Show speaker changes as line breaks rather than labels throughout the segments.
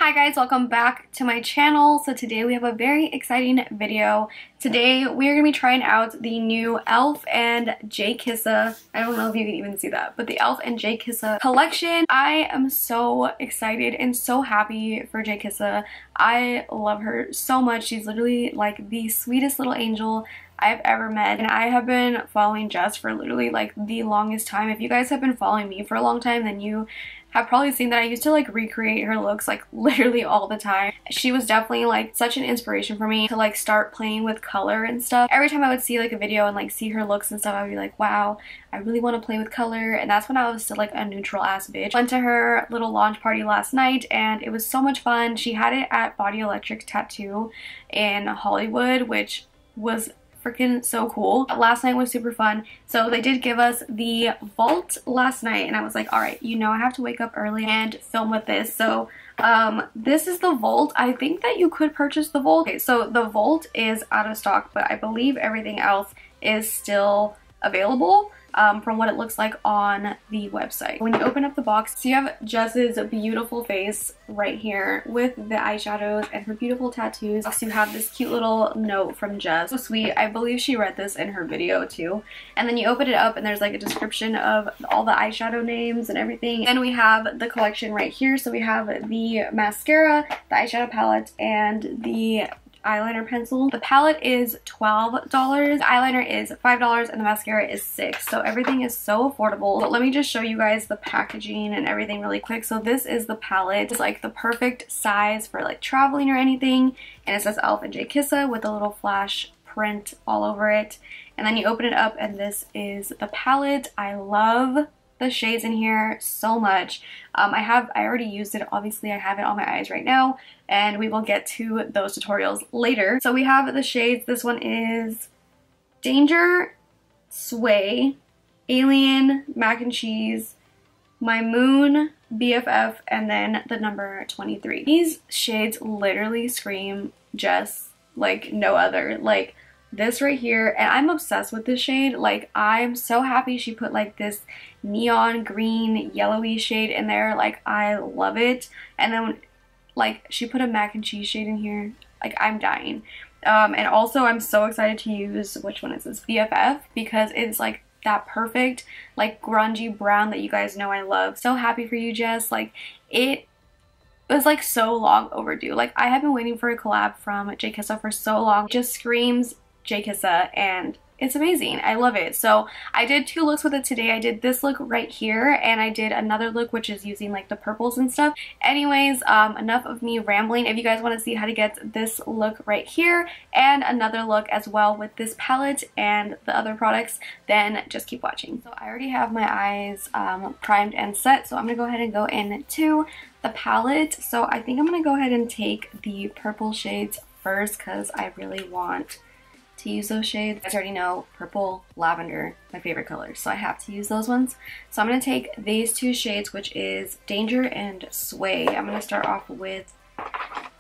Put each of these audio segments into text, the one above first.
Hi guys, welcome back to my channel. So today we have a very exciting video. Today we are going to be trying out the new e.l.f. and JKISSA, I don't know if you can even see that, but the e.l.f. and JKISSA collection. I am so excited and so happy for JKISSA. I love her so much. She's literally like the sweetest little angel I've ever met, and I have been following Jess for literally like the longest time. If you guys have been following me for a long time, then you have probably seen that I used to like recreate her looks like literally all the time. She was definitely like such an inspiration for me to like start playing with color and stuff. Every time I would see like a video and like see her looks and stuff, I would be like, wow, I really want to play with color. And that's when I was still like a neutral ass bitch. Went to her little launch party last night and it was so much fun. She had it at Body Electric Tattoo in Hollywood, which was freaking so cool. Last night was super fun. So they did give us the vault last night and I was like, all right, you know I have to wake up early and film with this. So this is the vault. I think that you could purchase the vault. Okay, so the vault is out of stock, but I believe everything else is still available. From what it looks like on the website. When you open up the box, so you have Jess's beautiful face right here with the eyeshadows and her beautiful tattoos. So you have this cute little note from Jess. So sweet. I believe she read this in her video too. And then you open it up and there's like a description of all the eyeshadow names and everything. Then we have the collection right here. So we have the mascara, the eyeshadow palette, and the eyeliner pencil. The palette is $12, the eyeliner is $5, and the mascara is $6. So everything is so affordable. But let me just show you guys the packaging and everything really quick. So this is the palette. It's like the perfect size for like traveling or anything. And it says e.l.f. and JKISSA with a little flash print all over it. And then you open it up and this is the palette. I love the shades in here so much. I already used it. Obviously I have it on my eyes right now and we will get to those tutorials later. So we have the shades. This one is Danger, Sway, Alien, Mac and Cheese, My Moon, BFF, and then the number 23. These shades literally scream Jess like no other. Like this right here, and I'm obsessed with this shade. Like I'm so happy she put like this neon green yellowy shade in there. Like I love it. And then like she put a mac and cheese shade in here. Like I'm dying. And also I'm so excited to use, which one is this, BFF, because it's like that perfect like grungy brown that you guys know I love. So happy for you, Jess. Like it was like so long overdue. Like I have been waiting for a collab from JKISSA for so long. It just screams JKISSA and it's amazing. I love it. So I did two looks with it today. I did this look right here and I did another look which is using like the purples and stuff. Anyways, enough of me rambling. If you guys want to see how to get this look right here and another look as well with this palette and the other products, then just keep watching. So I already have my eyes primed and set, so I'm gonna go ahead and go into the palette. So I think I'm gonna go ahead and take the purple shades first because I really want to use those shades. You guys already know purple, lavender, my favorite colors, so I have to use those ones. So I'm going to take these two shades, which is Danger and Sway. I'm going to start off with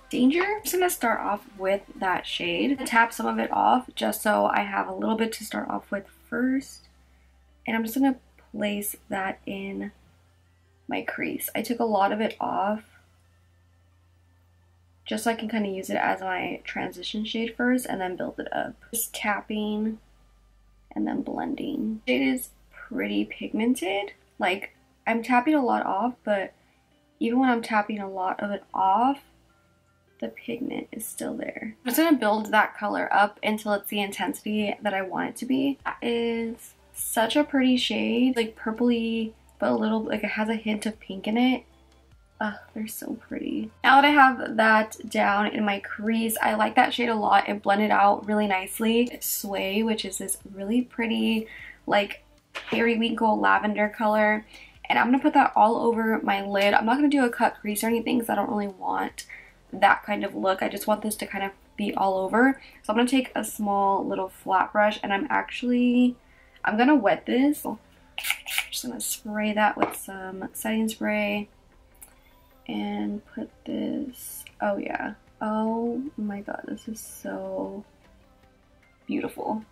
Danger. I'm just going to start off with that shade. Tap some of it off just so I have a little bit to start off with first. And I'm just going to place that in my crease. I took a lot of it off just so I can kind of use it as my transition shade first and then build it up. Just tapping and then blending. The shade is pretty pigmented. Like I'm tapping a lot off, but even when I'm tapping a lot of it off, the pigment is still there. I'm just gonna build that color up until it's the intensity that I want it to be. That is such a pretty shade, like purpley, but a little, like it has a hint of pink in it. Oh, they're so pretty. Now that I have that down in my crease, I like that shade a lot. It blended out really nicely. It's Sway, which is this really pretty, like, periwinkle lavender color. And I'm going to put that all over my lid. I'm not going to do a cut crease or anything because I don't really want that kind of look. I just want this to kind of be all over. So I'm going to take a small little flat brush and I'm going to wet this. I'm just going to spray that with some setting spray. And put this, oh yeah, oh my god, this is so beautiful.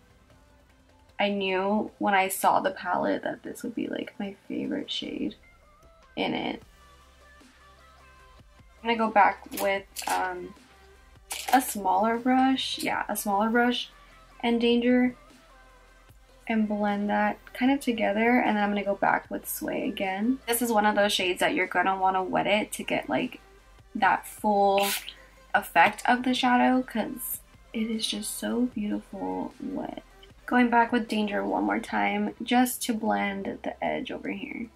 I knew when I saw the palette that this would be like my favorite shade in it. I'm gonna go back with a smaller brush. Yeah, a smaller brush and Danger, and blend that kind of together, and then I'm gonna go back with Sway again. This is one of those shades that you're gonna want to wet it to get like that full effect of the shadow, because it is just so beautiful wet. Going back with Danger one more time just to blend the edge over here.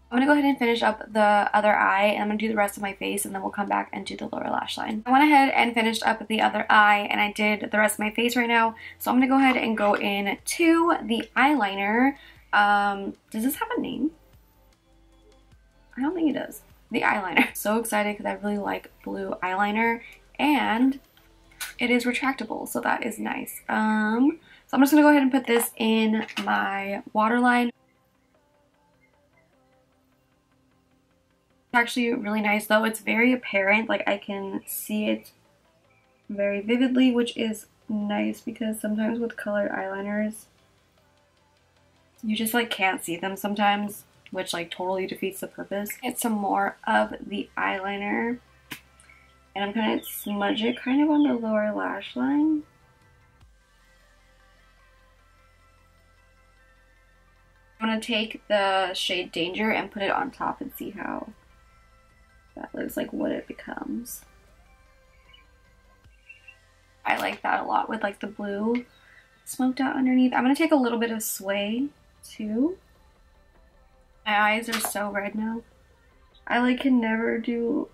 I'm gonna go ahead and finish up the other eye, and I'm gonna do the rest of my face, and then we'll come back and do the lower lash line. I went ahead and finished up the other eye, and I did the rest of my face right now. So I'm gonna go ahead and go in to the eyeliner. Does this have a name? I don't think it does. The eyeliner. So excited because I really like blue eyeliner, and it is retractable, so that is nice. So I'm just gonna go ahead and put this in my waterline. Actually really nice though. It's very apparent, like I can see it very vividly, which is nice because sometimes with colored eyeliners you just like can't see them sometimes, which like totally defeats the purpose. Get some more of the eyeliner, and I'm gonna smudge it kind of on the lower lash line. I'm gonna take the shade Danger and put it on top and see how that looks, like what it becomes. I like that a lot with like the blue smoked out underneath. I'm gonna take a little bit of Sway too. My eyes are so red now. I like can never do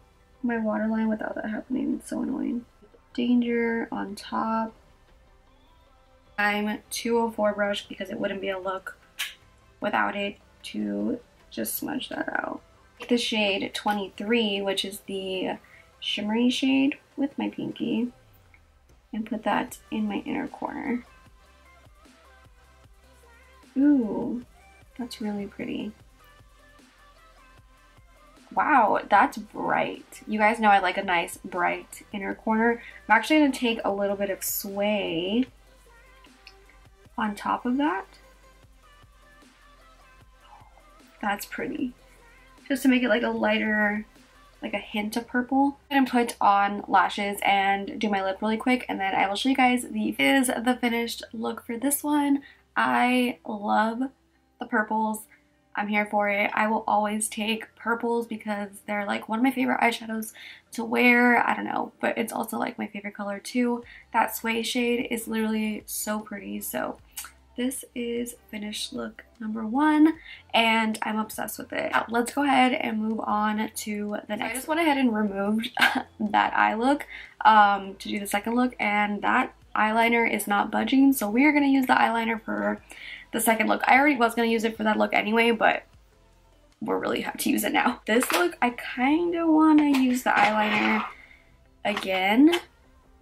my waterline without that happening. It's so annoying. Danger on top. I'm 204 brush because it wouldn't be a look without it, to just smudge that out. Take the shade 23, which is the shimmery shade, with my pinky, and put that in my inner corner. Ooh, that's really pretty. Wow, that's bright. You guys know I like a nice bright inner corner. I'm actually going to take a little bit of Sway on top of that. That's pretty. Just to make it like a lighter, like a hint of purple. I'm gonna put on lashes and do my lip really quick, and then I will show you guys the finished look for this one. I love the purples. I'm here for it. I will always take purples because they're like one of my favorite eyeshadows to wear. I don't know, but it's also like my favorite color too. That Sway shade is literally so pretty. So this is finished look number 1, and I'm obsessed with it. Let's go ahead and move on to the next. I just went ahead and removed that eye look to do the second look, and that eyeliner is not budging, so we are going to use the eyeliner for the second look. I already was going to use it for that look anyway, but we'll really have to use it now. This look, I kind of want to use the eyeliner again.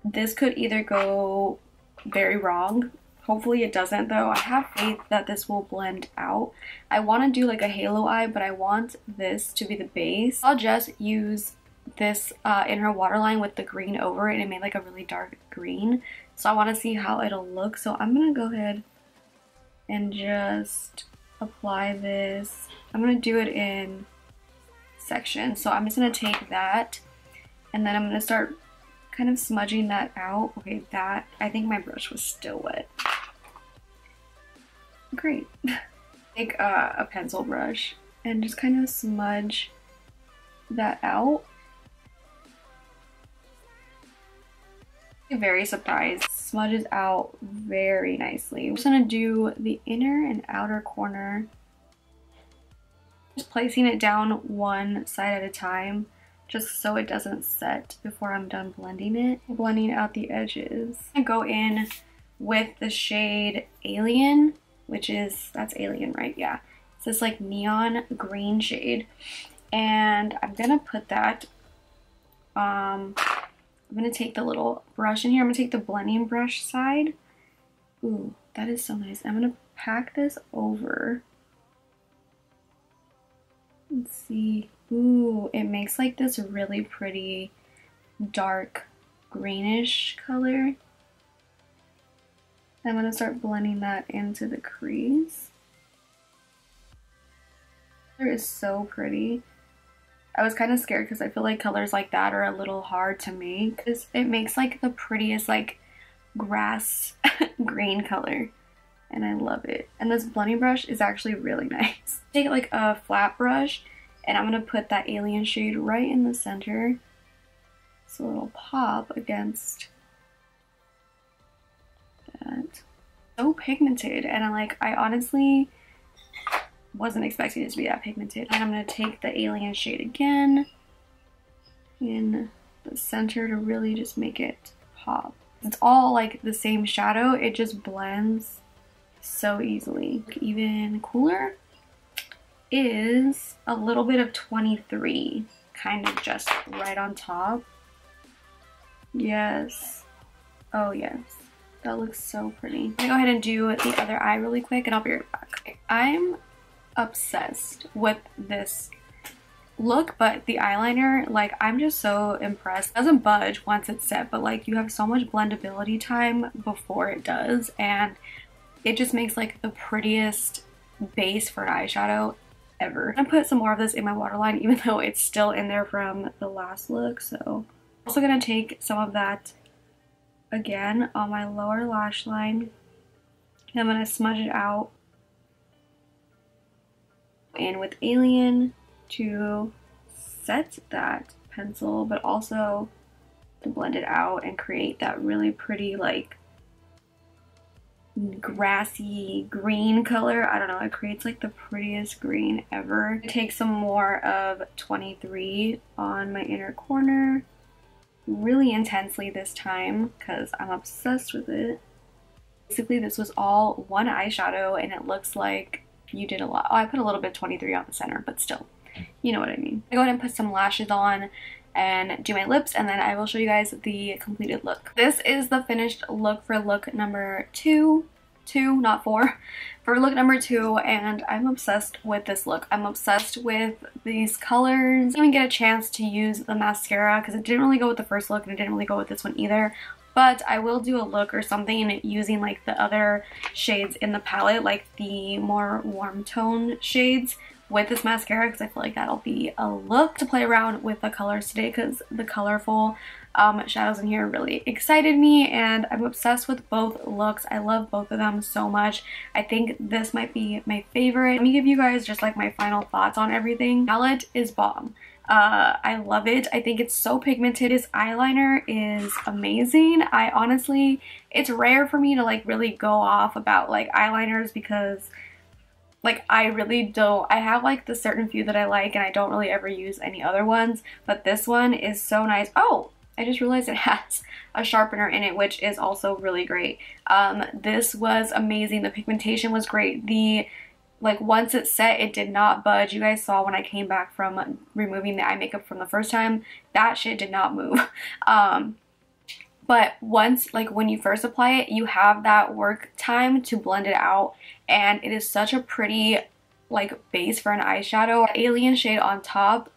This could either go very wrong. Hopefully it doesn't though. I have faith that this will blend out. I want to do like a halo eye, but I want this to be the base. I'll just use this in her waterline with the green over it, and it made like a really dark green. So I want to see how it'll look. So I'm going to go ahead and just apply this. I'm going to do it in sections. So I'm just going to take that, and then I'm going to start kind of smudging that out. Okay, that, I think my brush was still wet. Great. Take a pencil brush and just kind of smudge that out. I'm very surprised. Smudges out very nicely. I'm just gonna do the inner and outer corner. Just placing it down one side at a time, just so it doesn't set before I'm done blending it. Blending out the edges. I go in with the shade Alien, which is, that's Alien, right? Yeah. It's this like neon green shade. And I'm gonna put that, I'm gonna take the little brush in here. I'm gonna take the blending brush side. Ooh, that is so nice. I'm gonna pack this over. Let's see. Ooh, it makes like this really pretty dark greenish color. I'm going to start blending that into the crease. It is so pretty. I was kind of scared because I feel like colors like that are a little hard to make. It makes like the prettiest like grass green color, and I love it. And this blending brush is actually really nice. Take like a flat brush, and I'm gonna put that alien shade right in the center so it'll pop against that. So pigmented, and I honestly wasn't expecting it to be that pigmented. And I'm gonna take the alien shade again in the center to really just make it pop. It's all like the same shadow, it just blends so easily. Even cooler is a little bit of 23, kind of just right on top. Yes. Oh yes. That looks so pretty. I'm gonna go ahead and do the other eye really quick and I'll be right back. Okay, I'm obsessed with this look, but the eyeliner, like, I'm just so impressed. It doesn't budge once it's set, but like you have so much blendability time before it does, and it just makes like the prettiest base for an eyeshadow ever. I'm gonna put some more of this in my waterline even though it's still in there from the last look. So I'm also gonna take some of that again on my lower lash line, and I'm gonna smudge it out in with Alien to set that pencil, but also to blend it out and create that really pretty like grassy green color. I don't know, it creates like the prettiest green ever. Take some more of 23 on my inner corner really intensely this time because I'm obsessed with it. Basically this was all one eyeshadow and it looks like you did a lot. Oh, I put a little bit of 23 on the center, but still, you know what I mean. I go ahead and put some lashes on and do my lips, and then I will show you guys the completed look. This is the finished look for look number 2, not 4, for look number 2, and I'm obsessed with this look. I'm obsessed with these colors. I didn't even get a chance to use the mascara because it didn't really go with the first look and it didn't really go with this one either. But I will do a look or something using like the other shades in the palette, like the more warm tone shades with this mascara, because I feel like that'll be a look to play around with the colors today, because the colorful shadows in here really excited me, and I'm obsessed with both looks. I love both of them so much. I think this might be my favorite. Let me give you guys just like my final thoughts on everything. Palette is bomb. I love it. I think it's so pigmented. This eyeliner is amazing. I honestly, it's rare for me to like really go off about like eyeliners because like I really don't, I have like the certain few that I like and I don't really ever use any other ones, but this one is so nice. Oh, I just realized it has a sharpener in it, which is also really great. This was amazing. The pigmentation was great. Like once it's set, it did not budge. You guys saw when I came back from removing the eye makeup from the first time, that shit did not move. But once, like when you first apply it, you have that work time to blend it out, and it is such a pretty like base for an eyeshadow. Alien shade on top,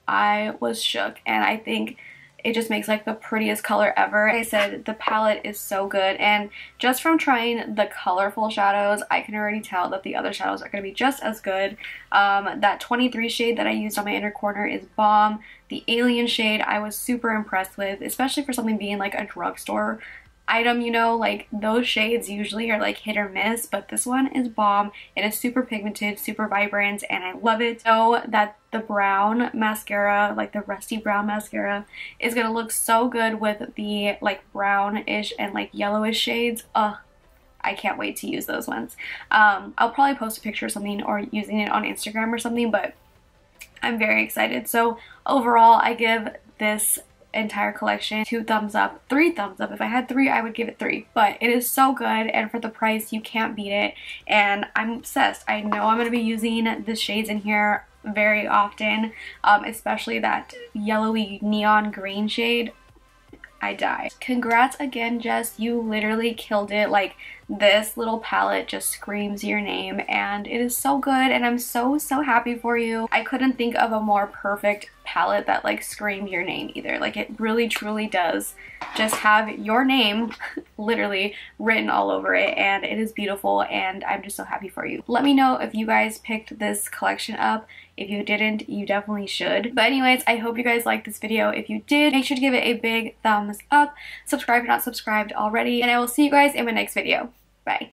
I was shook, and I think it just makes like the prettiest color ever. Like I said, the palette is so good, and just from trying the colorful shadows, I can already tell that the other shadows are going to be just as good. That 23 shade that I used on my inner corner is bomb. The Alien shade I was super impressed with, especially for something being like a drugstore item, you know, like those shades usually are like hit or miss, but this one is bomb. It is super pigmented, super vibrant, and I love it. So that the brown mascara, like the rusty brown mascara, is gonna look so good with the like brownish and like yellowish shades. I can't wait to use those ones. I'll probably post a picture or something or using it on Instagram or something, but I'm very excited. So overall, I give this entire collection 2 thumbs up, 3 thumbs up. If I had 3, I would give it 3, but it is so good, and for the price you can't beat it, and I'm obsessed. I know I'm going to be using the shades in here very often, especially that yellowy neon green shade. I die. Congrats again, Jess. You literally killed it. Like, this little palette just screams your name, and it is so good, and I'm so happy for you. I couldn't think of a more perfect palette that like screamed your name either. Like, it really truly does just have your name literally written all over it, and it is beautiful, and I'm just so happy for you. Let me know if you guys picked this collection up. If you didn't, you definitely should. But anyways, I hope you guys liked this video. If you did, make sure to give it a big thumbs up. Subscribe if you're not subscribed already. And I will see you guys in my next video. Bye.